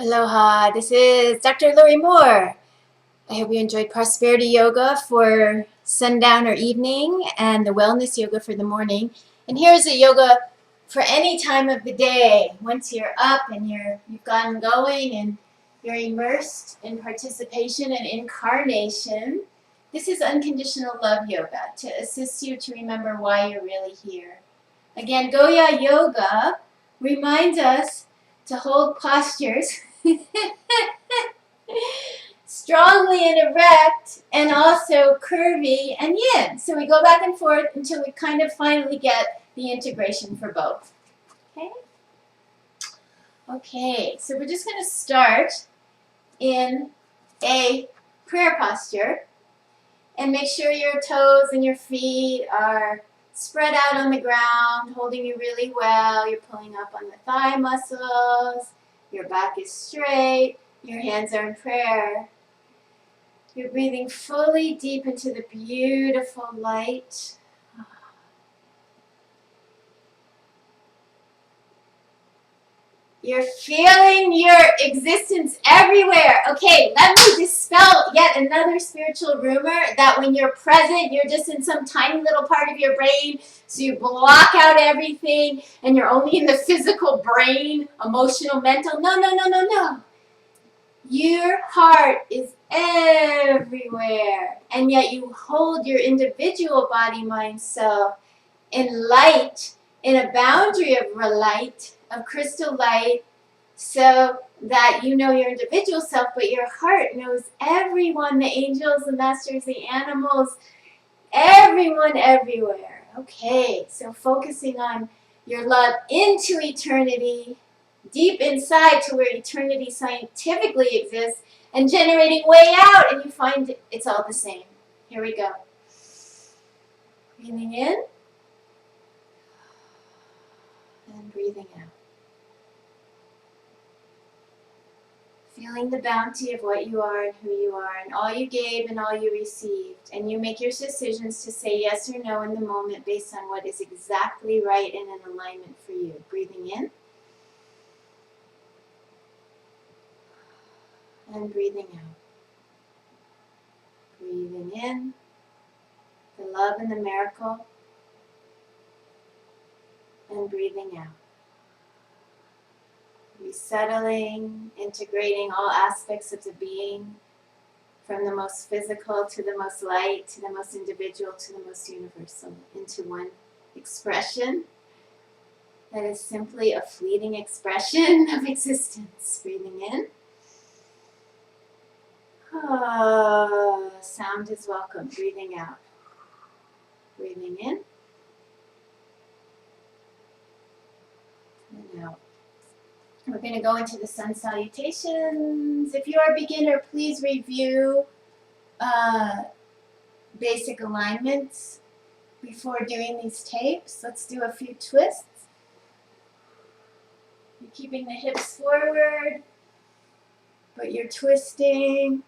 Aloha, this is Dr. Laurie Moore. I hope you enjoyed Prosperity Yoga for sundown or evening and the Wellness Yoga for the morning. And here's a yoga for any time of the day. Once you're up and you've gotten going and you're immersed in participation and incarnation, this is Unconditional Love Yoga to assist you to remember why you're really here. Again, Goya Yoga reminds us to hold postures strongly and erect, and also curvy and yin. So we go back and forth until we kind of finally get the integration for both. Okay, so we're just going to start in a prayer posture, and make sure your toes and your feet are spread out on the ground, holding you really well. You're pulling up on the thigh muscles. Your back is straight. Your hands are in prayer. You're breathing fully deep into the beautiful light. You're feeling your existence everywhere. Okay, let me dispel yet another spiritual rumor that when you're present, you're just in some tiny little part of your brain, so you block out everything and you're only in the physical brain, emotional, mental. No. Your heart is everywhere, and yet you hold your individual body, mind, self in light, in a boundary of light, of crystal light, so that you know your individual self, but your heart knows everyone, the angels, the masters, the animals, everyone, everywhere. Okay, so focusing on your love into eternity, deep inside to where eternity scientifically exists, and generating way out, and you find it's all the same. Here we go. Breathing in and breathing out. Feeling the bounty of what you are and who you are, and all you gave and all you received. And you make your decisions to say yes or no in the moment based on what is exactly right and in alignment for you. Breathing in and breathing out. Breathing in the love and the miracle, and breathing out. Resettling, integrating all aspects of the being, from the most physical to the most light, to the most individual, to the most universal, into one expression that is simply a fleeting expression of existence. Breathing in. Sound is welcome. Breathing out. Breathing in. And out. We're going to go into the Sun Salutations. If you are a beginner, please review basic alignments before doing these tapes. Let's do a few twists. You're keeping the hips forward, but you're twisting.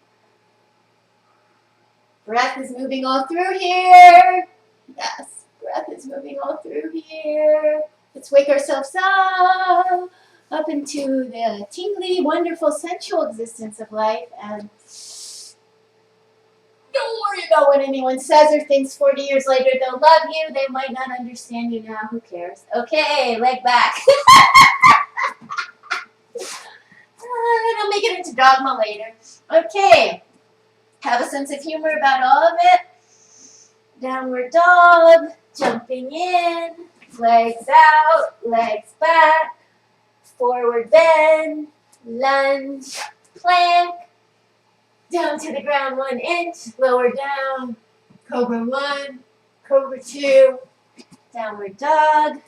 Breath is moving all through here. Yes, breath is moving all through here. Let's wake ourselves up into the tingly, wonderful, sensual existence of life, and don't worry about what anyone says or thinks. 40 years later, they'll love you. They might not understand you now. Who cares? Okay, leg back. I'll make it into dogma later. Okay, have a sense of humor about all of it. Downward dog, jumping in, legs out, legs back, forward bend, lunge, plank, down to the ground 1 inch, lower down, cobra 1, cobra 2, downward dog,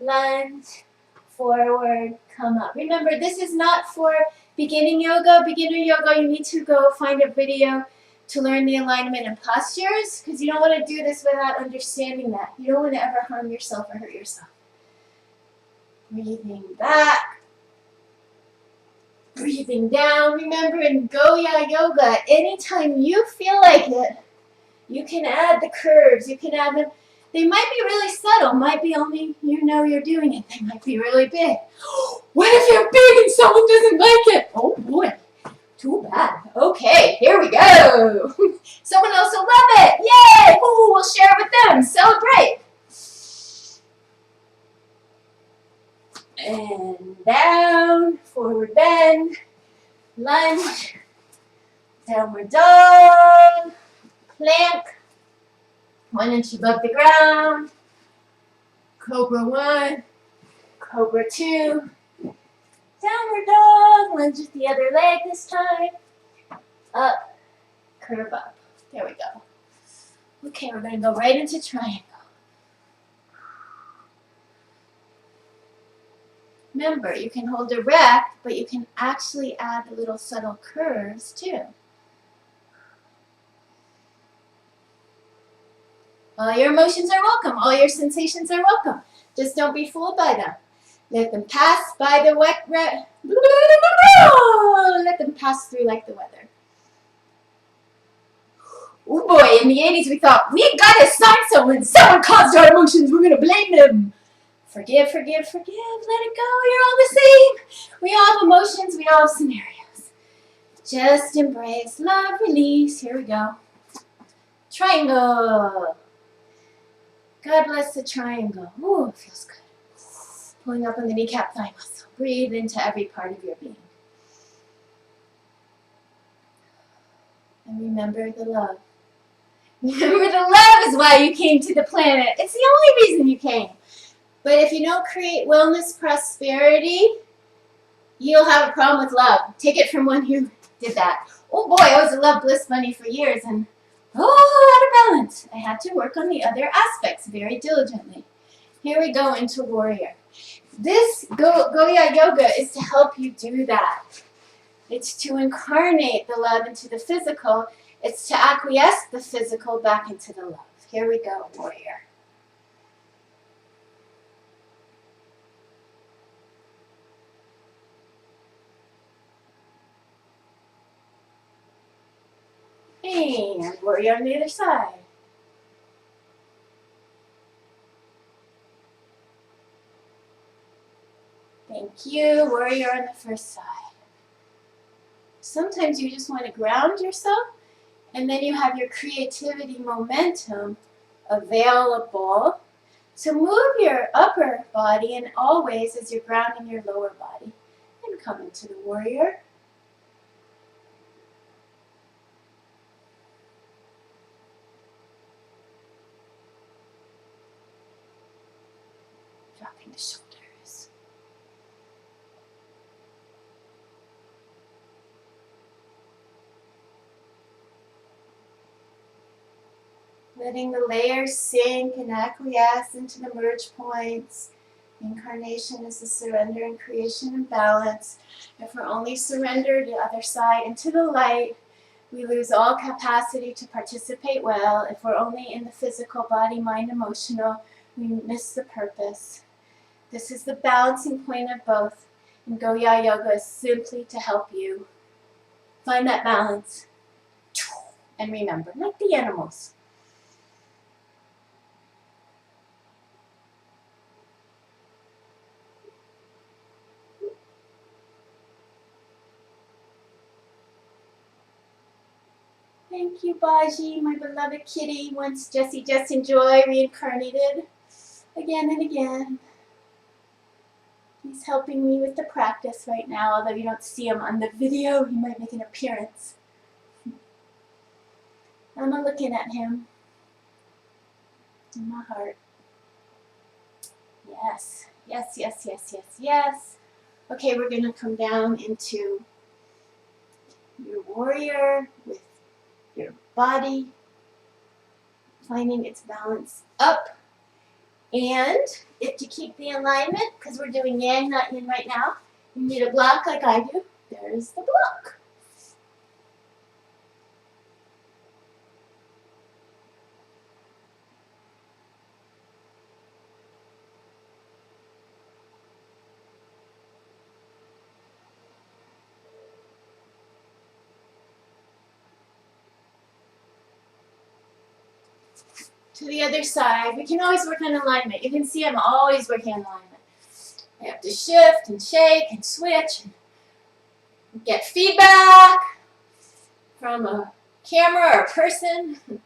lunge, forward, come up. Remember, this is not for beginning yoga. Beginner yoga, you need to go find a video to learn the alignment and postures, because you don't want to do this without understanding that. You don't want to ever harm yourself or hurt yourself. Breathing back. Breathing down. Remember, in Goya Yoga, anytime you feel like it, you can add the curves. You can add them. They might be really subtle. Might be only you know you're doing it. They might be really big. What if you're big and someone doesn't like it? down, forward bend, lunge, downward dog, plank, 1 inch above the ground, cobra 1, cobra 2, downward dog, lunge with the other leg this time, up, curve up. There we go. Okay, we're going to go right into triangle. Remember, you can hold erect, but you can actually add little subtle curves too. All your emotions are welcome. All your sensations are welcome. Just don't be fooled by them. Let them pass by the wet. Let them pass through like the weather. Oh boy, in the 80s we thought, we gotta sign someone. Someone caused our emotions. We're gonna blame them. Forgive, forgive, forgive. Let it go. You're all the same. We all have emotions. We all have scenarios. Just embrace, love, release. Here we go. Triangle. God bless the triangle. Ooh, it feels good. Pulling up on the kneecap thigh muscle. Breathe into every part of your being. And remember the love. Remember the love is why you came to the planet. It's the only reason you came. But if you don't create wellness, prosperity, you'll have a problem with love. Take it from one who did that. Oh boy, I was a love bliss bunny for years and out of balance. I had to work on the other aspects very diligently. Here we go into warrior. This Goya Yoga is to help you do that. It's to incarnate the love into the physical. It's to acquiesce the physical back into the love. Here we go, warrior. And warrior on the other side. Thank you, warrior on the first side. Sometimes you just want to ground yourself, and then you have your creativity momentum available to move your upper body, and always as you're grounding your lower body. And come into the warrior. Dropping the shoulders. Letting the layers sink and acquiesce into the merge points. Incarnation is the surrender and creation and balance. If we're only surrendered to the other side into the light, we lose all capacity to participate well. If we're only in the physical, body, mind, emotional, we miss the purpose. This is the balancing point of both. And Goya Yoga is simply to help you find that balance. And remember, like the animals. Thank you, Baji, my beloved kitty. Once Jessie just enjoy, reincarnated again and again. He's helping me with the practice right now, although you don't see him on the video. He might make an appearance. I'm looking at him in my heart. Yes, yes, yes, yes, yes, yes. Okay, we're going to come down into your warrior with your body, finding its balance up. And if to keep the alignment, because we're doing yang, not yin right now, you need a block like I do. There's the block. To the other side, we can always work on alignment. You can see I'm always working on alignment. I have to shift and shake and switch and get feedback from a camera or a person. You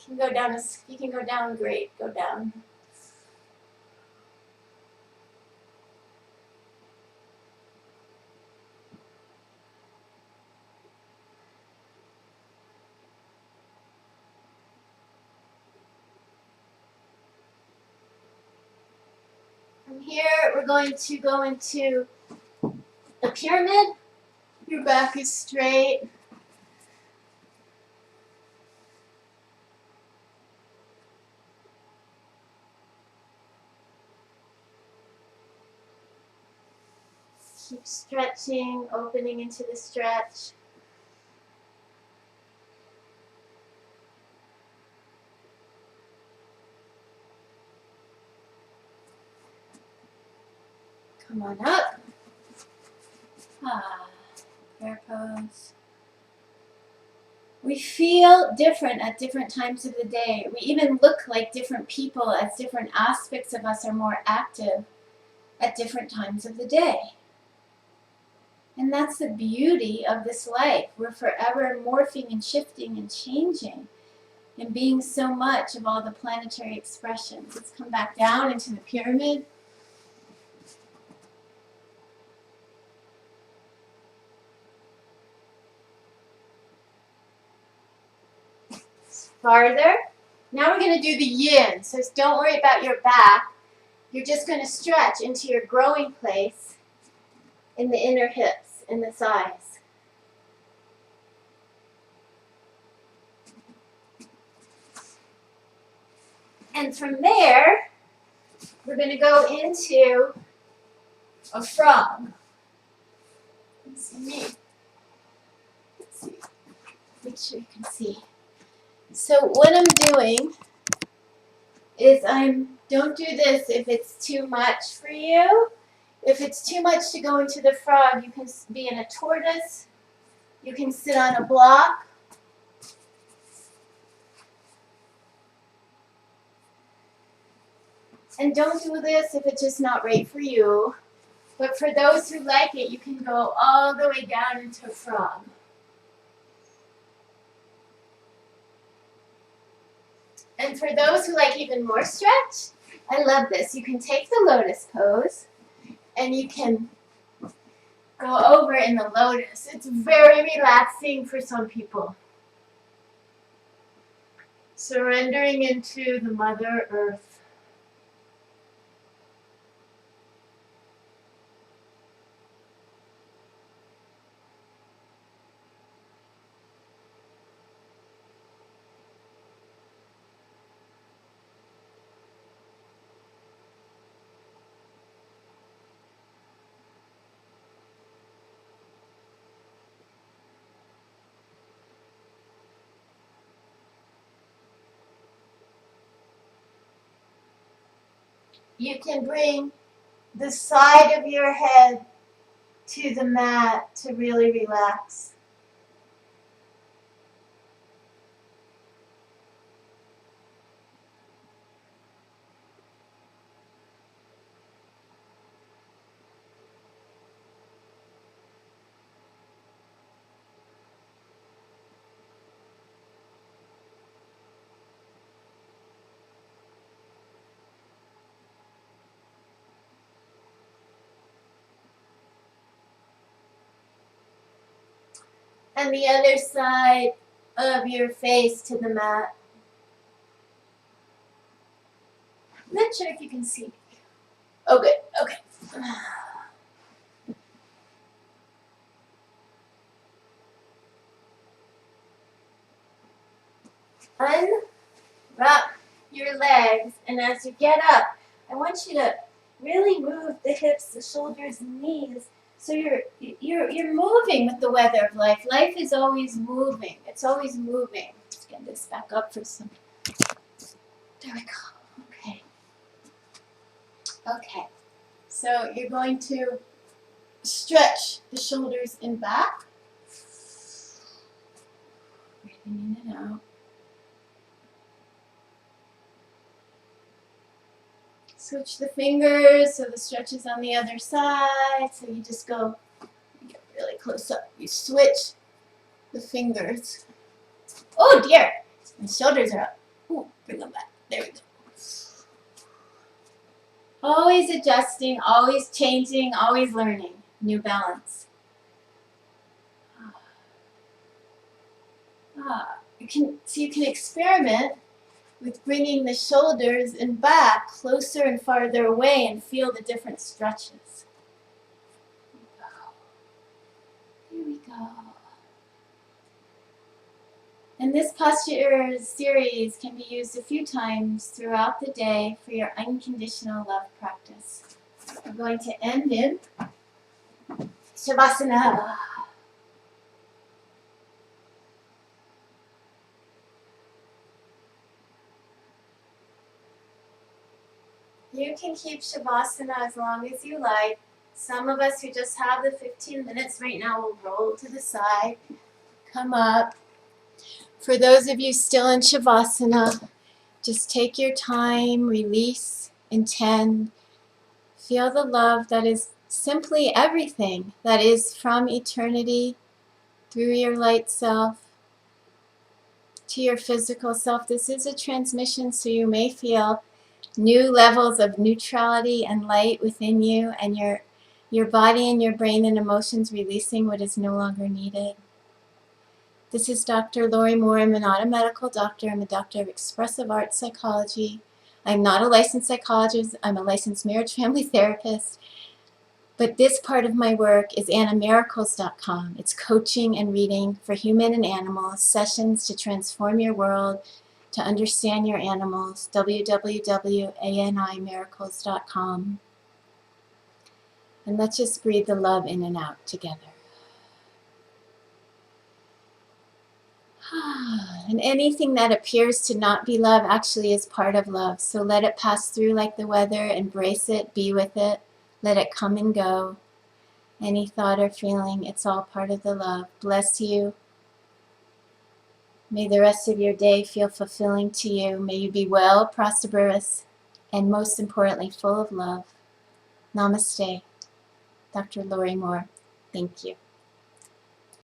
can go down, you can go down, great, go down. we're going to go into a pyramid. Your back is straight. Keep stretching, opening into the stretch. Come on up. Prayer pose. We feel different at different times of the day. We even look like different people as different aspects of us are more active at different times of the day. And that's the beauty of this life. We're forever morphing and shifting and changing and being so much of all the planetary expressions. Let's come back down into the pyramid. Farther. Now we're going to do the yin. So don't worry about your back. You're just going to stretch into your growing place in the inner hips, in the thighs. And from there, we're going to go into a frog. Let's see. Make sure you can see. So what I'm doing is don't do this if it's too much for you. If it's too much to go into the frog, you can be in a tortoise. You can sit on a block. And don't do this if it's just not right for you. But for those who like it, you can go all the way down into a frog. And for those who like even more stretch, I love this. You can take the lotus pose and you can go over in the lotus. It's very relaxing for some people. Surrendering into the Mother Earth. You can bring the side of your head to the mat to really relax. And the other side of your face to the mat. I'm not sure if you can see. Oh, good. Okay. Unwrap your legs, and as you get up, I want you to really move the hips, the shoulders, and knees. So you're moving with the weather of life. Life is always moving. It's always moving. Let's get this back up for some. There we go. Okay. Okay. So you're going to stretch the shoulders and back. Breathing in and out. Switch the fingers so the stretch is on the other side. So you just go, you get really close up. You switch the fingers. Oh dear, my shoulders are up. Ooh, bring them back. There we go. Always adjusting, always changing, always learning. New balance. You can experiment with bringing the shoulders and back closer and farther away, and feel the different stretches. Here we go. And this posture series can be used a few times throughout the day for your unconditional love practice. We're going to end in Shavasana. You can keep Shavasana as long as you like. Some of us who just have the 15 minutes right now will roll to the side, come up. For those of you still in Shavasana, just take your time, release, intend. Feel the love that is simply everything that is from eternity through your light self to your physical self. This is a transmission, so you may feel new levels of neutrality and light within you, and your body and your brain and emotions releasing what is no longer needed. This is Dr. Laurie Moore. I'm not a medical doctor. I'm a doctor of expressive arts psychology. I'm not a licensed psychologist. I'm a licensed marriage family therapist. But this part of my work is animiracles.com. It's coaching and reading for human and animals, sessions to transform your world, to understand your animals, www.animiracles.com. And let's just breathe the love in and out together. And anything that appears to not be love actually is part of love. So let it pass through like the weather, embrace it, be with it, let it come and go. Any thought or feeling, it's all part of the love. Bless you. May the rest of your day feel fulfilling to you. May you be well, prosperous, and most importantly, full of love. Namaste. Dr. Laurie Moore. Thank you.